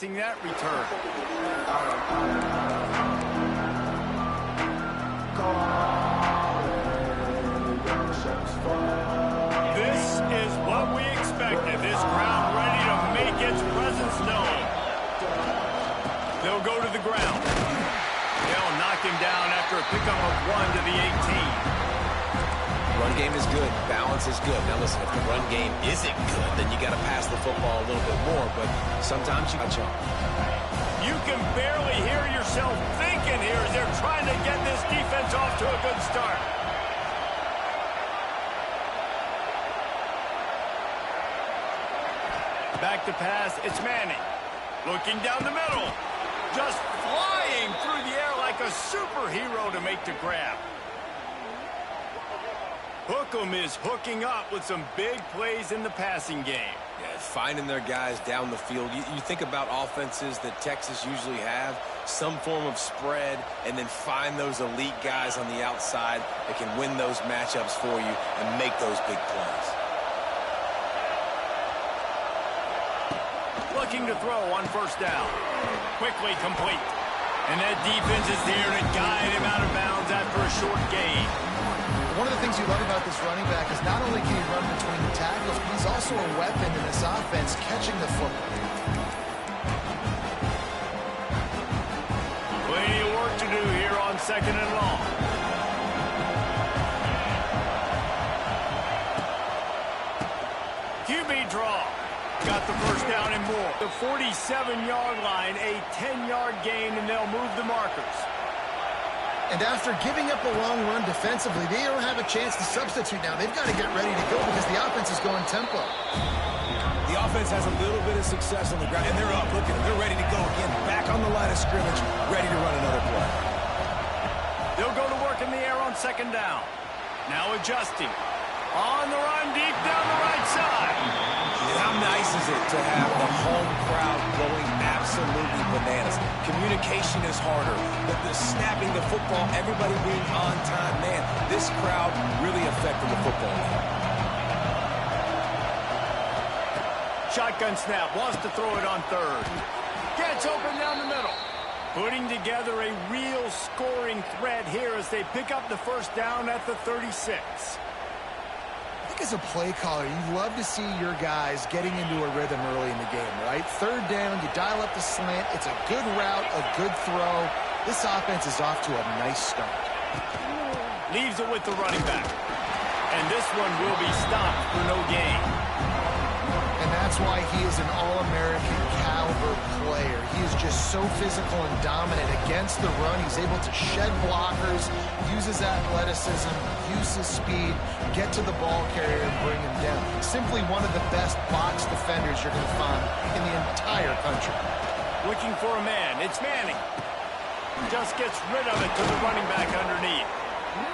expecting that return. This is what we expected. This crowd ready to make its presence known. They'll go to the ground. They'll knock him down after a pickup of 1 to the 18. Run game is good. Balance is good. Now listen, if the run game isn't good, then you got to pass the football a little bit more, but sometimes you got to. You can barely hear yourself thinking here as they're trying to get this defense off to a good start. Back to pass, it's Manning. Looking down the middle. Just flying through the air like a superhero to make the grab. Hookem is hooking up with some big plays in the passing game. Yeah, finding their guys down the field. You think about offenses that Texas usually have, some form of spread, and then find those elite guys on the outside that can win those matchups for you and make those big plays. Looking to throw on first down. Quickly complete. And that defense is there to guide him out of bounds after a short gain. One of the things you love about this running back is not only can he run between the tackles, but he's also a weapon in this offense catching the football. Plenty of work to do here on 2nd and long. QB draw. Got the first down and more. The 47-yard line, a 10-yard gain, and they'll move the markers. And after giving up a long run defensively, they don't have a chance to substitute now. They've got to get ready to go because the offense is going tempo. The offense has a little bit of success on the ground, and they're up. Look at them. They're ready to go again. Back on the line of scrimmage, ready to run another play. They'll go to work in the air on 2nd down. Now adjusting. On the run, deep down the right side. How nice is it to have the home crowd going absolutely bananas? Communication is harder. The snapping the football, everybody being on time. Man, this crowd really affected the football game. Shotgun snap, wants to throw it on 3rd. Gets open down the middle. Putting together a real scoring threat here as they pick up the first down at the 36. As a play caller, you love to see your guys getting into a rhythm early in the game, right? 3rd down, you dial up the slant. It's a good route, a good throw. This offense is off to a nice start. Leaves it with the running back. And this one will be stopped for no gain. And that's why he is an All-American caliber player. He is just so physical and dominant against the run. He's able to shed blockers, use his athleticism, use his speed, get to the ball carrier and bring him down. Simply one of the best box defenders you're going to find in the entire country. Looking for a man. It's Manning. Just gets rid of it to the running back underneath.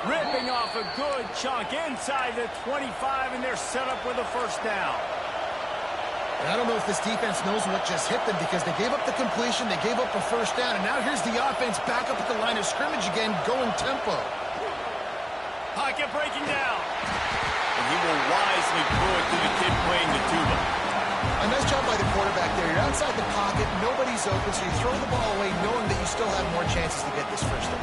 Ripping off a good chunk inside the 25, and they're set up with a first down. And I don't know if this defense knows what just hit them because they gave up the completion, they gave up a first down, and now here's the offense back up at the line of scrimmage again, going tempo. Pocket breaking down. And he will wisely throw it to the kid playing the tuba. A nice job by the quarterback there. You're outside the pocket, nobody's open, so you throw the ball away knowing that you still have more chances to get this first down.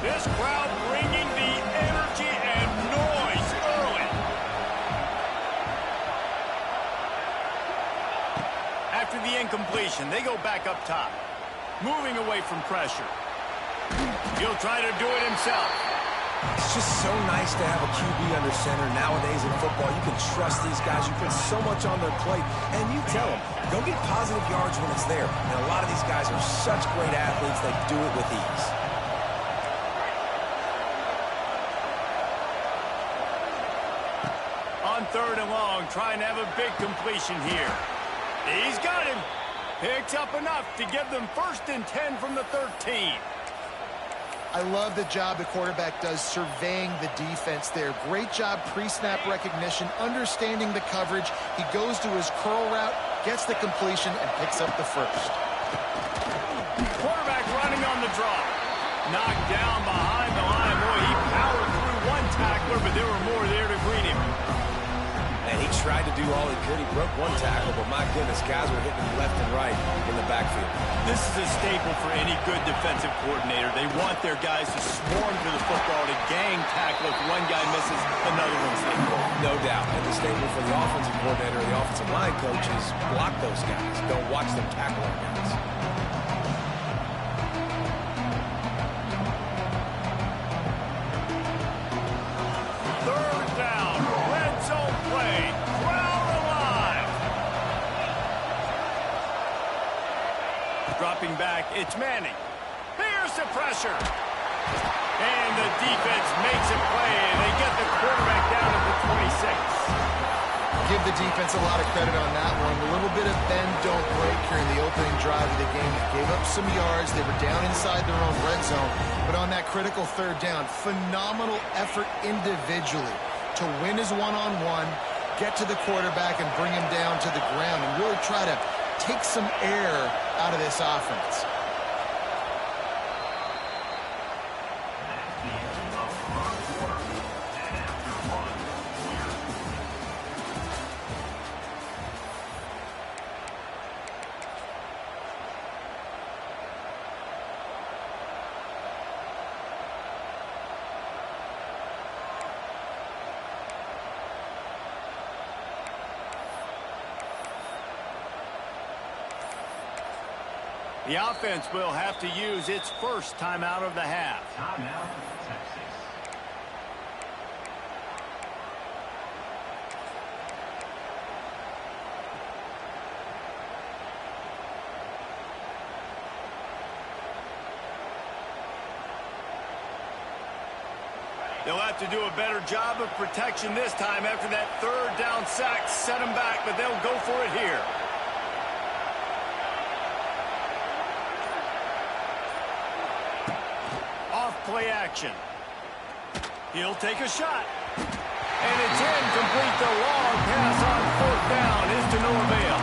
This crowd bringing the energy and noise early. After the incompletion, they go back up top. Moving away from pressure. He'll try to do it himself. It's just so nice to have a QB under center nowadays in football. You can trust these guys. You put so much on their plate. And you tell them, go get positive yards when it's there. And a lot of these guys are such great athletes, they do it with ease. On 3rd and long, trying to have a big completion here. He's got him. Picks up enough to give them 1st and 10 from the 13. I love the job the quarterback does surveying the defense there. Great job pre-snap recognition, understanding the coverage. He goes to his curl route, gets the completion, and picks up the first. Quarterback running on the draw. Knocked down behind the line. Boy, he powered through one tackler, but there were more there to greet him. And he tried to do all he could. He broke one tackle, but my goodness, guys were hitting him left and right in the backfield. This is a staple for any good defensive coordinator. They want their guys to swarm to the football, to gang tackle. If one guy misses, another one's in. No doubt. And the staple for the offensive coordinator or the offensive line coach is block those guys. Don't watch them tackle our guys. Third down, red zone play, crowd alive. Dropping back, it's Manning. Here's the pressure. And the defense makes a play, and they get the quarterback down at the 26. Give the defense a lot of credit on that one. A little bit of bend, don't break here in the opening drive of the game. They gave up some yards. They were down inside their own red zone. But on that critical third down, phenomenal effort individually to win his one-on-one, get to the quarterback and bring him down to the ground and really try to take some air out of this offense. The offense will have to use its first timeout of the half. Timeout, Texas. They'll have to do a better job of protection this time after that third down sack set them back, but they'll go for it here. Play action. He'll take a shot. And it's incomplete. The long pass on fourth down is to no avail.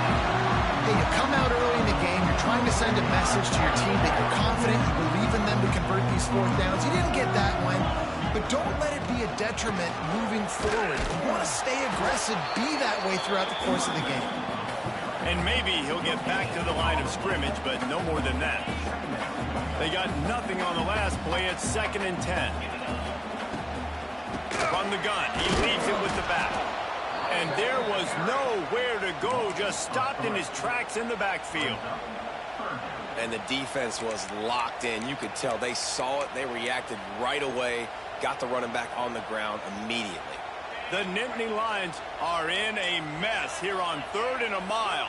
Hey, you come out early in the game. You're trying to send a message to your team that you're confident, you believe in them to convert these fourth downs. You didn't get that one, but don't let it be a detriment moving forward. You want to stay aggressive, be that way throughout the course of the game. And maybe he'll get back to the line of scrimmage, but no more than that. They got nothing on the last play. It's 2nd and 10. From the gun, he leaves it with the back. And there was nowhere to go, just stopped in his tracks in the backfield. And the defense was locked in. You could tell they saw it. They reacted right away, got the running back on the ground immediately. The Nittany Lions are in a mess here on 3rd and a mile.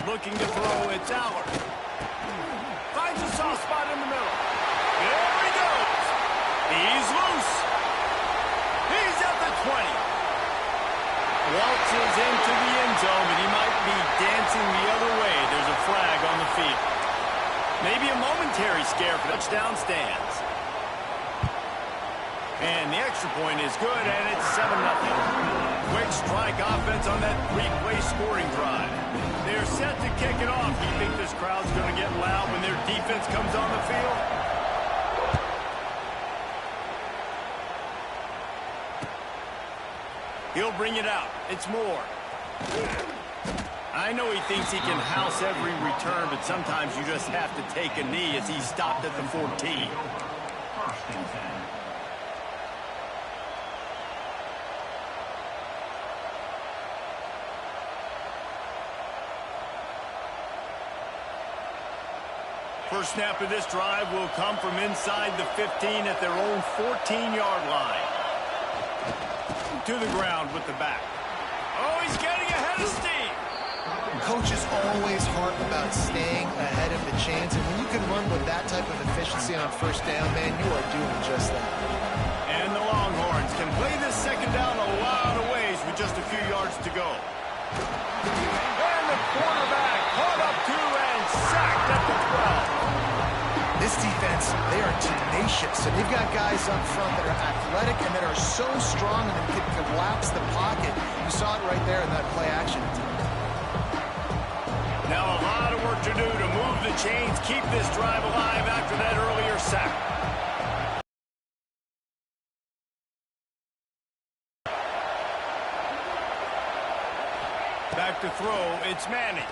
Looking to throw, it's Allard. Finds a soft spot in the middle. There he goes. He's loose. He's at the 20. Waltzes into the end zone, but he might be dancing the other way. There's a flag on the field. Maybe a momentary scare for touchdown stands. And the extra point is good, and it's 7-0. Quick strike offense on that 3-play scoring drive. They're set to kick it off. You think this crowd's going to get loud when their defense comes on the field? He'll bring it out. It's Moore. I know he thinks he can house every return, but sometimes you just have to take a knee as he stopped at the 14. 1st and 10. First snap of this drive will come from inside the 15 at their own 14-yard line. To the ground with the back. Oh, he's getting ahead of steam. Coaches always harp about staying ahead of the chains, and when you can run with that type of efficiency on first down, man, you are doing just that. And the Longhorns can play this second down a lot of ways with just a few yards to go. And the quarterback caught up to and sacked at the 12. This defense, they are tenacious, and they've got guys up front that are athletic and that are so strong and that can collapse the pocket. You saw it right there in that play action. Now a lot of work to do to move the chains, keep this drive alive after that earlier sack. Back to throw, it's Manning.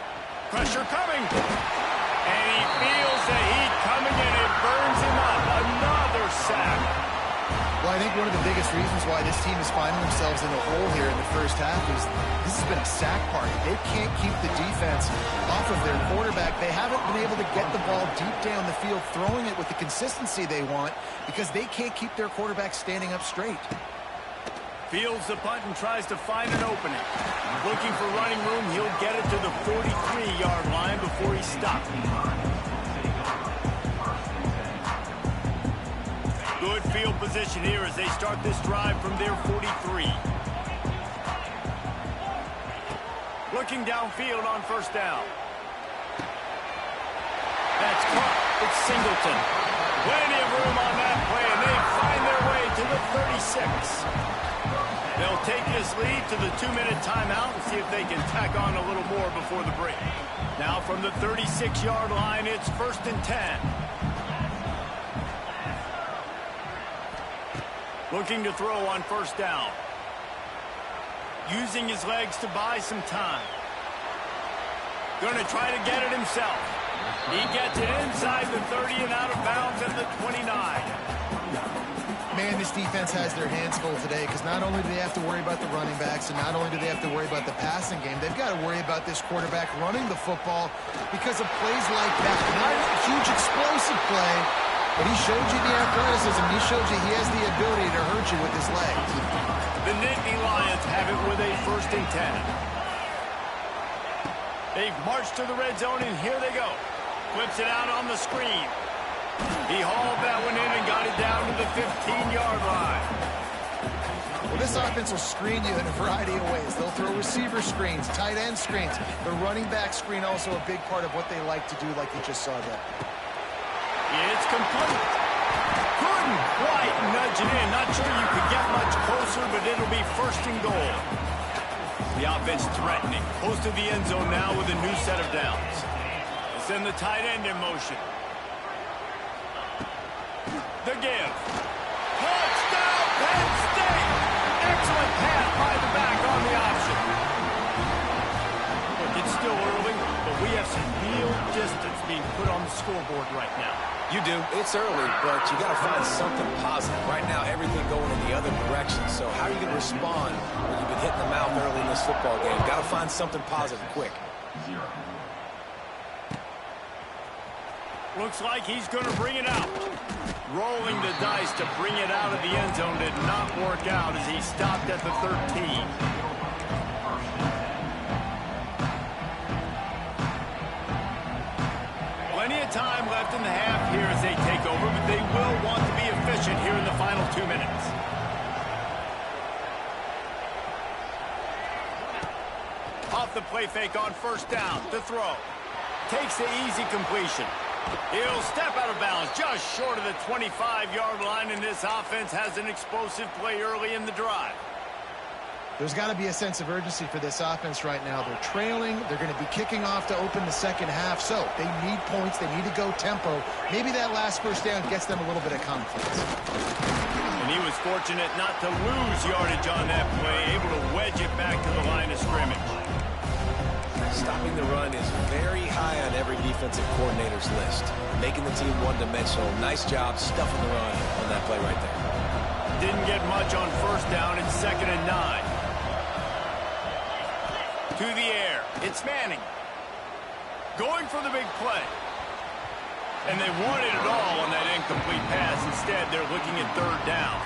Pressure coming. And he feels the heat coming and it burns him up. Another sack. Well, I think one of the biggest reasons why this team is finding themselves in a hole here in the first half is this has been a sack party. They can't keep the defense off of their quarterback. They haven't been able to get the ball deep down the field, throwing it with the consistency they want because they can't keep their quarterback standing up straight. Fields the punt and tries to find an opening. Looking for running room, he'll get it to the 43-yard line before he stops. Good field position here as they start this drive from their 43. Looking downfield on first down. That's caught. It's Singleton. Plenty of room on that play, and they find their way to the 36. They'll take this lead to the 2-minute timeout and see if they can tack on a little more before the break. Now from the 36-yard line, it's 1st and 10. Looking to throw on first down. Using his legs to buy some time. Going to try to get it himself. He gets it inside the 30 and out of bounds at the 29. Man, this defense has their hands full today because not only do they have to worry about the running backs and not only do they have to worry about the passing game, they've got to worry about this quarterback running the football because of plays like that. Not a huge explosive play, but he showed you the athleticism. He showed you he has the ability to hurt you with his legs. The Nittany Lions have it with a 1st and 10. They've marched to the red zone, and here they go. Flips it out on the screen. He hauled that one in and got it down to the 15-yard line. Well, this offense will screen you in a variety of ways. They'll throw receiver screens, tight end screens. The running back screen also a big part of what they like to do, like you just saw there. It's complete. Couldn't quite nudge it in. Not sure you could get much closer, but it'll be 1st and goal. The offense threatening. Close to the end zone now with a new set of downs. They send the tight end in motion. The give. Touchdown, Penn State! Excellent pass by the back on the option. Look, it's still early, but we have some real distance being put on the scoreboard right now. You do. It's early, but you got to find something positive. Right now, everything going in the other direction. So how are you going to respond when you've been hitting the mouth early in this football game? Got to find something positive quick. Looks like he's going to bring it out. Rolling the dice to bring it out of the end zone did not work out as he stopped at the 13. Plenty of time left in the half here as they take over, but they will want to be efficient here in the final 2 minutes. Off the play fake on first down. The throw. Takes the easy completion. He'll step out of bounds just short of the 25-yard line, and this offense has an explosive play early in the drive. There's got to be a sense of urgency for this offense right now. They're trailing. They're going to be kicking off to open the second half, so they need points. They need to go tempo. Maybe that last first down gets them a little bit of confidence. And he was fortunate not to lose yardage on that play, able to wedge it back to the line of scrimmage. Stopping the run is very high on every defensive coordinator's list. Making the team one-dimensional. Nice job stuffing the run on that play right there. Didn't get much on first down. It's 2nd and 9. To the air. It's Manning. Going for the big play. And they wanted it all on that incomplete pass. Instead, they're looking at 3rd down.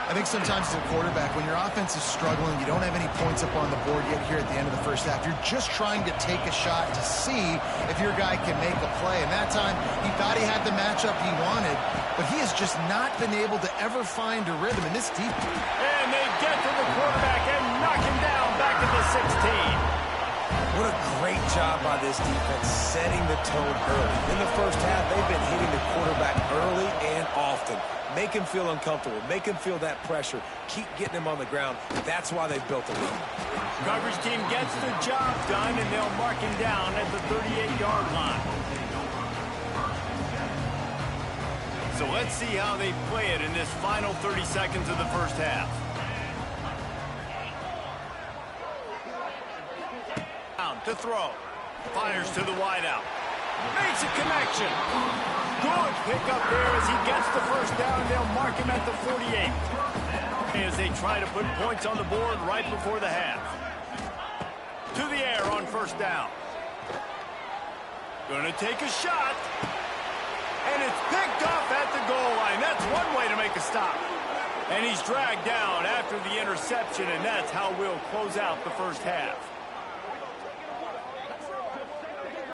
I think sometimes as a quarterback, when your offense is struggling, you don't have any points up on the board yet here at the end of the first half. You're just trying to take a shot to see if your guy can make a play. And that time, he thought he had the matchup he wanted, but he has just not been able to ever find a rhythm in this deep. And they get to the quarterback and knock him down back at the 16. What a great job by this defense setting the tone early. In the first half, they've been hitting the quarterback early and often. Make him feel uncomfortable. Make him feel that pressure. Keep getting him on the ground. That's why they've built a lead. Coverage team gets the job done, and they'll mark him down at the 38-yard line. So let's see how they play it in this final 30 seconds of the first half. to throw. Fires to the wideout. Makes a connection. Good pickup there as he gets the first down. They'll mark him at the 48. As they try to put points on the board right before the half. To the air on first down. Gonna take a shot. And it's picked off at the goal line. That's one way to make a stop. And he's dragged down after the interception, and that's how we'll close out the first half.